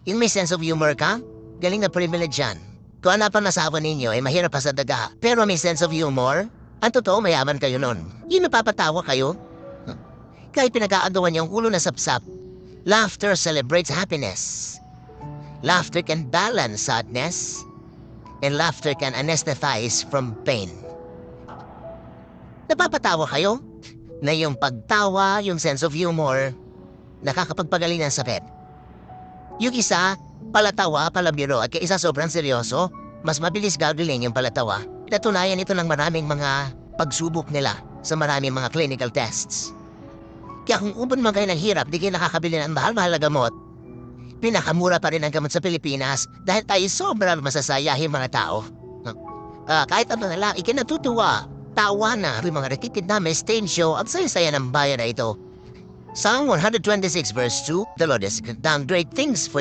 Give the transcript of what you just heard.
Yung may sense of humor ka, galing na privilege yan. Kung ano pa nasawa ninyo ay mahirap pa sa daga, pero may sense of humor, ang totoo mayaman kayo nun. Yung napapatawa kayo, kahit pinag-aagawan yung ulo na sapsap. Laughter celebrates happiness. Laughter can balance sadness, and laughter can anesthetize from pain. Napapatawa kayo? Na yung pagtawa, yung sense of humor, nakakapagpagaling ng sakit. Yung isa, palatawa, palabiro, at kaya isa sobrang seryoso, mas mabilis gagaling yung palatawa. Natunayan ito ng maraming mga pagsubok nila sa maraming mga clinical tests. Kaya kung ubod man kayo ng hirap, di kayo nakakabili ng mahal-mahal na gamot, pinakamura pa rin ang gamot sa Pilipinas dahil tayo sobrang masasayahin mga tao. Kahit ano na lang, ikinatutuwa, tawa na rin mga retitid namin stage show at saya-saya ng bayan na ito. Psalm 126 verse 2, the Lord has done great things for